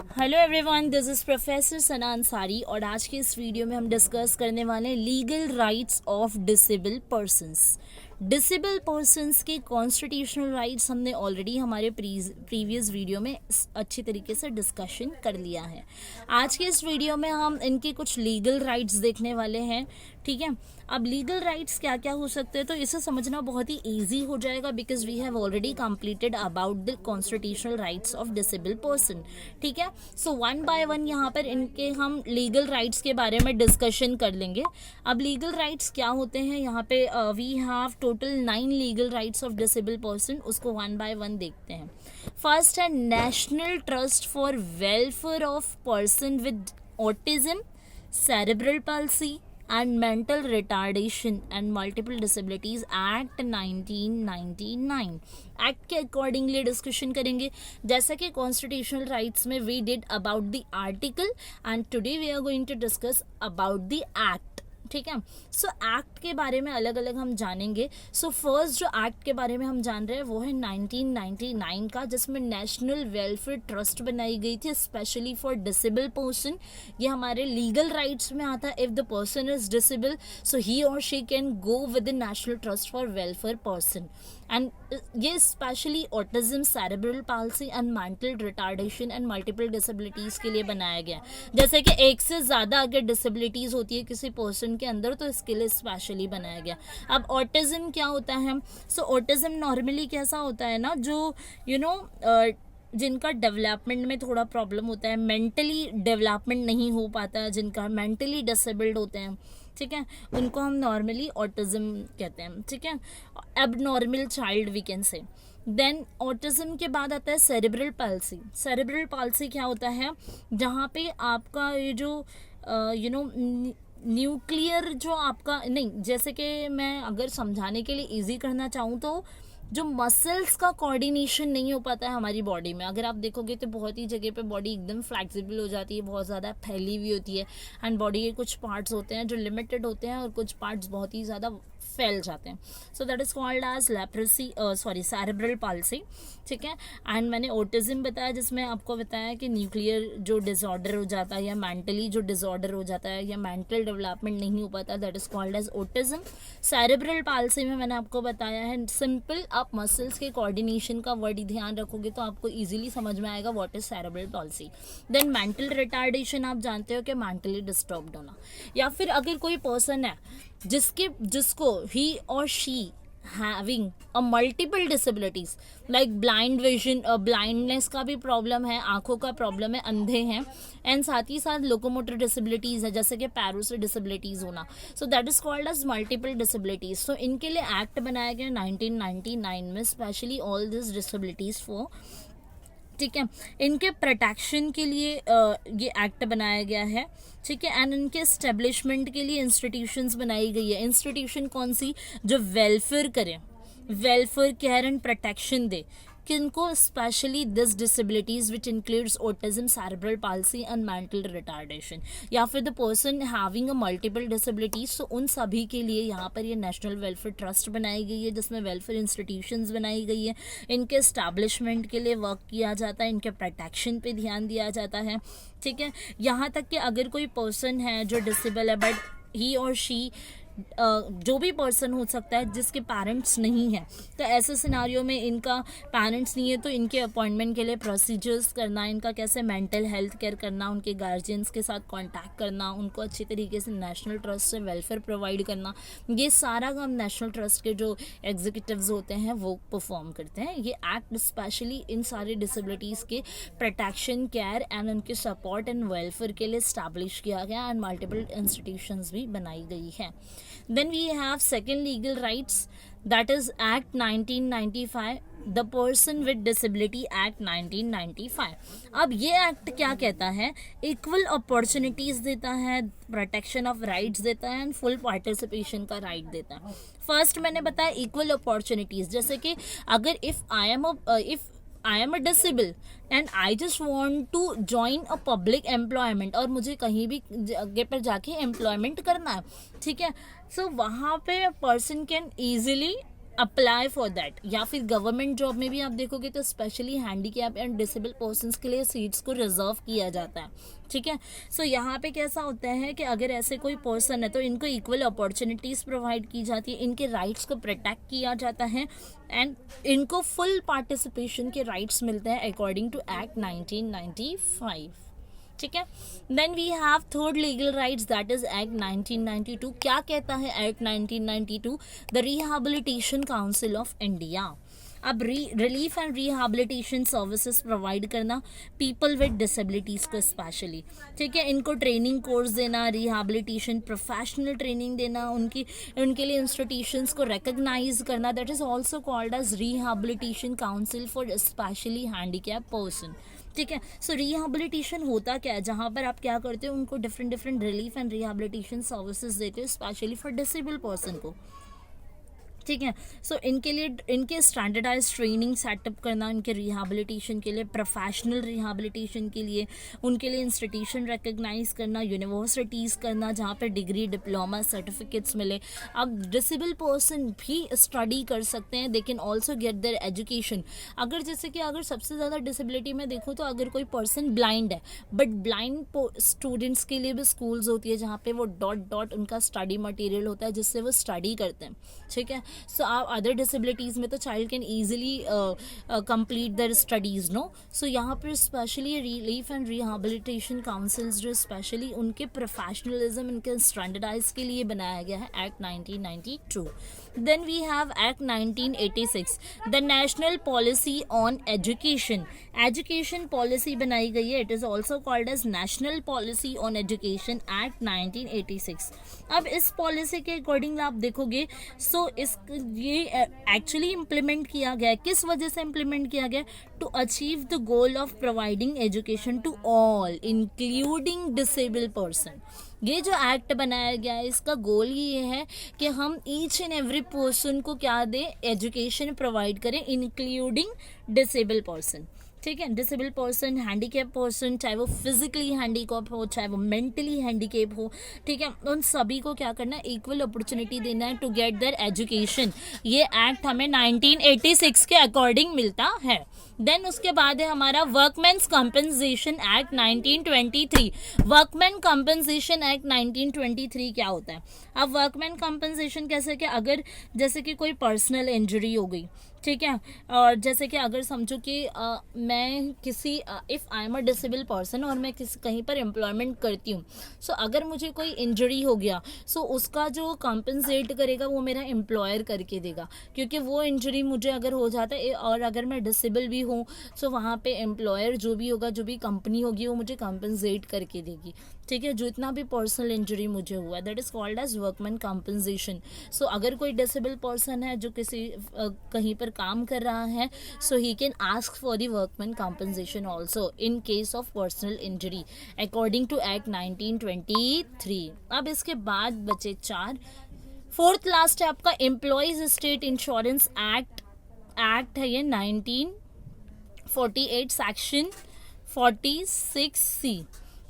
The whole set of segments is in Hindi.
Hello everyone, this is professor Sana Ansari और आज के इस वीडियो में हम डिस्कस करने वाले हैं legal rights of disable persons. Disable persons के कॉन्स्टिट्यूशनल राइट्स हमने ऑलरेडी हमारे प्रीवियस वीडियो में अच्छी तरीके से डिस्कशन कर लिया है। आज के इस वीडियो में हम इनके कुछ लीगल राइट्स देखने वाले हैं। ठीक है, अब लीगल राइट्स क्या क्या हो सकते हैं तो इसे समझना बहुत ही ईजी हो जाएगा because we have already completed about the constitutional rights of disable person. ठीक है, सो वन बाय वन यहाँ पर इनके हम लीगल राइट्स के बारे में डिस्कशन कर लेंगे। अब लीगल राइट्स क्या होते हैं, यहाँ पे we have total 9 legal rights of disable person, उसको वन बाय वन देखते हैं। फर्स्ट है national trust for welfare of person with autism, cerebral palsy and mental retardation and multiple disabilities Act 1999 act के अकॉर्डिंगली डिस्कशन करेंगे। जैसा कि कॉन्स्टिट्यूशनल राइट्स में we did about the article and today we are going to discuss about the act. ठीक है, सो एक्ट के बारे में अलग अलग हम जानेंगे। सो फर्स्ट जो एक्ट के बारे में हम जान रहे हैं वो है 1999 का, जिसमें नेशनल वेलफेयर ट्रस्ट बनाई गई थी स्पेशली फॉर डिसेबल पर्सन। ये हमारे लीगल राइट्स में आता है। If the person is disable so he or she can go with the national trust for welfare person and ये specially autism, cerebral palsy and mental retardation and multiple disabilities के लिए बनाया गया है। जैसे कि एक से ज़्यादा अगर डिसेबिलिटीज़ होती है किसी पर्सन के अंदर तो इसके लिए स्पेशली बनाया गया। अब ऑटिज्म क्या होता है? सो ऑटिज्म नॉर्मली कैसा होता है ना, जो जिनका डेवलपमेंट में थोड़ा प्रॉब्लम होता है, मेंटली डेवलपमेंट नहीं हो पाता, जिनका मेंटली डिसेबल्ड होते हैं, ठीक है, उनको हम नॉर्मली ऑटिज्म कहते हैं। ठीक है, abnormal child we can say. Then autism के बाद आता है सेरेब्रल palsy। सेरेब्रल palsy क्या होता है? जहाँ पे आपका ये जो न्यूक्लियर जो आपका नहीं, जैसे कि मैं अगर समझाने के लिए इजी करना चाहूँ तो जो मसल्स का कोऑर्डिनेशन नहीं हो पाता है हमारी बॉडी में। अगर आप देखोगे तो बहुत ही जगह पे बॉडी एकदम फ्लेक्सिबल हो जाती है, बहुत ज़्यादा फैली हुई होती है एंड बॉडी के कुछ पार्ट्स होते हैं जो लिमिटेड होते हैं और कुछ पार्ट्स बहुत ही ज़्यादा फैल जाते हैं। So that is called as leprosy, cerebral palsy। ठीक है, एंड मैंने ऑटिज्म बताया जिसमें आपको बताया कि न्यूक्लियर जो डिसऑर्डर हो जाता है या मेंटली जो डिसऑर्डर हो जाता है या मेंटल डेवलपमेंट नहीं हो पाता, that is called as autism. Cerebral palsy में मैंने आपको बताया है सिंपल, आप मसल्स के कोऑर्डिनेशन का वर्ड ध्यान रखोगे तो आपको इजीली समझ में आएगा what is cerebral palsy। Then mental retardation, आप जानते हो कि मेंटली डिस्टर्ब्ड होना, या फिर अगर कोई पर्सन है जिसको ही or she having a multiple disabilities like blind vision, blindness का भी प्रॉब्लम है, आंखों का प्रॉब्लम है, अंधे हैं, एंड साथ ही साथ लोकोमोटर डिसेबिलिटीज है जैसे कि पैरों से डिसेबिलिटीज होना। So that is called as multiple disabilities. So इनके लिए एक्ट बनाया गया 1999 में, specially all this disabilities for. ठीक है, इनके प्रोटेक्शन के लिए ये एक्ट बनाया गया है। ठीक है, एंड इनके एस्टेब्लिशमेंट के लिए इंस्टीट्यूशंस बनाई गई है। इंस्टीट्यूशन कौन सी? जो वेलफेयर करें, वेलफेयर केयर एंड प्रोटेक्शन दे किनको? Specially this disabilities which includes autism, cerebral palsy and mental retardation, या फिर the person having a multiple disabilities. तो उन सभी के लिए यहाँ पर ये नेशनल वेलफेयर ट्रस्ट बनाई गई है जिसमें वेलफेयर इंस्टीट्यूशंस बनाई गई है। इनके एस्टैब्लिशमेंट के लिए वर्क किया जाता है, इनके प्रोटेक्शन पे ध्यान दिया जाता है। ठीक है, यहाँ तक कि अगर कोई पर्सन है जो डिसेबल है बट ही और शी जो भी पर्सन हो सकता है जिसके पेरेंट्स नहीं है, तो ऐसे सिनारियो में इनका पेरेंट्स नहीं है तो इनके अपॉइंटमेंट के लिए प्रोसीजर्स करना, इनका कैसे मेंटल हेल्थ केयर करना, उनके गार्जियंस के साथ कांटेक्ट करना, उनको अच्छी तरीके से नेशनल ट्रस्ट से वेलफेयर प्रोवाइड करना, ये सारा काम नेशनल ट्रस्ट के जो एग्जीक्यूटिव्स होते हैं वो परफॉर्म करते हैं। ये एक्ट स्पेशली इन सारी डिसेबिलिटीज़ के प्रोटेक्शन, केयर एंड उनके सपोर्ट एंड वेलफेयर के लिए स्टैब्लिश किया गया एंड मल्टीपल इंस्टीट्यूशंस भी बनाई गई है। Then we have second legal rights, that is Act 1995, The Person with Disability Act 1995। अब ये एक्ट क्या कहता है? इक्वल अपॉर्चुनिटीज देता है, प्रोटेक्शन ऑफ राइट्स देता है एंड फुल पार्टिसिपेशन का राइट देता है। फर्स्ट मैंने बताया इक्वल अपॉर्चुनिटीज, जैसे कि अगर if I am a disable and I just want to join a public employment, और मुझे कहीं भी जगह पर जाके एम्प्लॉयमेंट करना है, ठीक है, सो वहाँ पे person can easily apply for that. या फिर गवर्नमेंट जॉब में भी आप देखोगे तो specially handicap and disable persons के लिए सीट्स को रिजर्व किया जाता है, ठीक है। सो यहाँ पे कैसा होता है कि अगर ऐसे कोई पर्सन है तो इनको इक्वल अपॉर्चुनिटीज प्रोवाइड की जाती है, इनके राइट्स को प्रोटेक्ट किया जाता है एंड इनको फुल पार्टिसिपेशन के राइट्स मिलते हैं अकॉर्डिंग टू एक्ट 1995, ठीक है। Then we have third legal rights that is act 1992। क्या कहता है act 1992? The rehabilitation council of India. अब relief and rehabilitation services provide करना पीपल विद डिसेबिलिटीज को स्पेशली, ठीक है। इनको ट्रेनिंग कोर्स देना, रिहैबिलिटेशन प्रोफेशनल ट्रेनिंग देना, उनके लिए इंस्टीट्यूशंस को रिकॉग्नाइज करना, that is also called as rehabilitation council for specially handicap person, ठीक है। सो रिहैबिलिटेशन होता क्या है, जहाँ पर आप क्या करते हो, उनको different relief and rehabilitation services देते हो स्पेशली फॉर डिसेबल पर्सन को, ठीक है। सो इनके लिए इनके स्टैंडर्डाइज ट्रेनिंग सेटअप करना, इनके रिहैबिलिटेशन के लिए, प्रोफेशनल रिहैबिलिटेशन के लिए उनके लिए इंस्टीट्यूशन रिकॉग्नाइज करना, यूनिवर्सिटीज़ करना जहाँ पर डिग्री डिप्लोमा सर्टिफिकेट्स मिले। अब डिसेबल पर्सन भी स्टडी कर सकते हैं, they can also get there education. अगर जैसे कि अगर सबसे ज़्यादा डिसेबिलिटी में देखो तो अगर कोई पर्सन ब्लाइंड है, बट ब्लाइंड स्टूडेंट्स के लिए भी स्कूल्स होती है जहाँ पे वो डॉट उनका स्टडी मटेरियल होता है जिससे वो स्टडी करते हैं, ठीक है। सो अदर डिसेबिलिटीज़ में तो child can easily complete their studies, no. So यहाँ पर specially relief and rehabilitation councils जो स्पेशली उनके प्रोफेशनलिज्म, इनके स्टैंडर्डाइज के लिए बनाया गया है act 1992। Then we have act 1986, the national policy on education. Education policy बनाई गई है, it is also called as national policy on education act 1986। अब इस पॉलिसी के अकॉर्डिंग आप देखोगे सो ये एक्चुअली इम्प्लीमेंट किया गया है, किस वजह से इम्प्लीमेंट किया गया? To achieve the goal of providing education to all including disable person. ये जो एक्ट बनाया गया है इसका गोल ये है कि हम ईच एंड एवरी पर्सन को क्या दें, एजुकेशन प्रोवाइड करें इंक्लूडिंग डिसेबल पर्सन, ठीक है। डिसेबल पर्सन, हैंडीकैप पर्सन, चाहे वो फिजिकली हैंडीकैप हो चाहे वो मेंटली हैंडीकैप हो, ठीक है, उन सभी को क्या करना है, इक्वल अपॉर्चुनिटी देना है टू गेट देयर एजुकेशन। ये एक्ट हमें 1986 के अकॉर्डिंग मिलता है। देन उसके बाद है हमारा workman's compensation act 1923। Workman compensation act 1923 क्या होता है? अब वर्कमैन कंपनसेशन कैसे कि अगर जैसे कि कोई पर्सनल इंजरी हो गई, ठीक है, और जैसे कि अगर समझो कि मैं किसी if I am a disable person और मैं कहीं पर एम्प्लॉयमेंट करती हूँ, सो अगर मुझे कोई इंजरी हो गया सो उसका जो कंपनसेट करेगा वो मेरा एम्प्लॉयर करके देगा, क्योंकि वो इंजरी मुझे अगर हो जाता है और अगर मैं डिसेबल भी हूँ सो वहाँ पे एम्प्लॉयर जो भी होगा, जो भी कंपनी होगी वो मुझे कंपनसेट करके देगी, ठीक है, जो इतना भी पर्सनल इंजरी मुझे हुआ, that is called as workman compensation. So अगर कोई डिसेबल पर्सन है जो किसी कहीं पर काम कर रहा है so he can ask for the workman compensation also in case of personal injury according to act 1923। अब इसके बाद बचे 4। फोर्थ लास्ट है आपका एम्प्लॉयज स्टेट इंश्योरेंस एक्ट है ये 1948 सेक्शन 46C,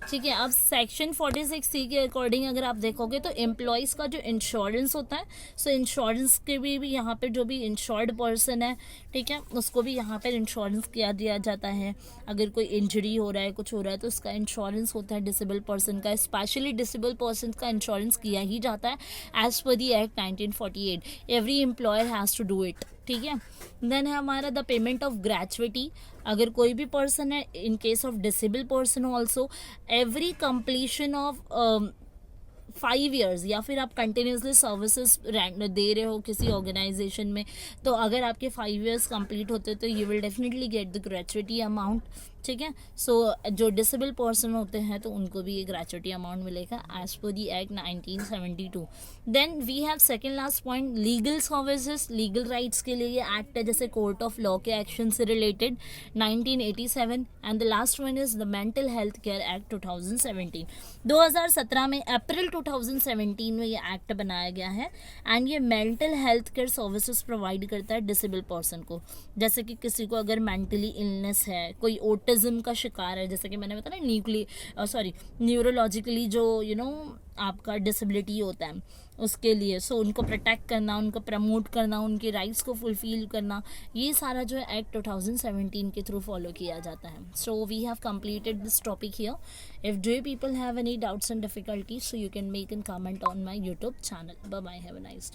ठीक है। अब सेक्शन 46C के अकॉर्डिंग अगर आप देखोगे तो एम्प्लॉयज़ का जो इंश्योरेंस होता है सो इंश्योरेंस के भी यहाँ पर जो भी इंश्योर्ड पर्सन है, ठीक है, उसको भी यहाँ पर इंश्योरेंस किया दिया जाता है। अगर कोई इंजरी हो रहा है, कुछ हो रहा है तो उसका इंश्योरेंस होता है डिसेबल पर्सन का, स्पेशली डिसेबल पर्सन का इंश्योरेंस किया ही जाता है as per the act 1948। Every employer has to do it, ठीक है। देन है हमारा द पेमेंट ऑफ ग्रेचुइटी। अगर कोई भी पर्सन है, इन case of disable person also, every completion of 5 years या फिर आप कंटिन्यूसली सर्विसेज दे रहे हो किसी ऑर्गेनाइजेशन में, तो अगर आपके 5 years कंप्लीट होते तो you will definitely get the gratuity amount, ठीक है। सो जो डिसेबल पर्सन होते हैं तो उनको भी ये ग्रेचुइटी अमाउंट मिलेगा as per the act 1972। Then we have second last point legal services. Legal rights के लिए ये एक्ट है, जैसे कोर्ट ऑफ लॉ के एक्शन से related 1987। And the last one is the mental health care act 2017। 2017 में अप्रैल 2017 में ये एक्ट बनाया गया है एंड ये mental health care services provide करता है डिसेबल पर्सन को। जैसे कि किसी को अगर मेंटली इलनेस है, कोई ऑटिज्म ऑटिज्म का शिकार है, जैसे कि मैंने बताया ना, न्यूरोलॉजिकली जो आपका डिसेबिलिटी होता है उसके लिए, सो उनको प्रोटेक्ट करना, उनको प्रमोट करना, उनके राइट्स को फुलफिल करना, ये सारा जो है एक्ट 2017 के थ्रू फॉलो किया जाता है. So we have completed this topic here. If do you people have any doubts and difficulties, so you can make and comment on my YouTube channel. Bye bye, have a nice day.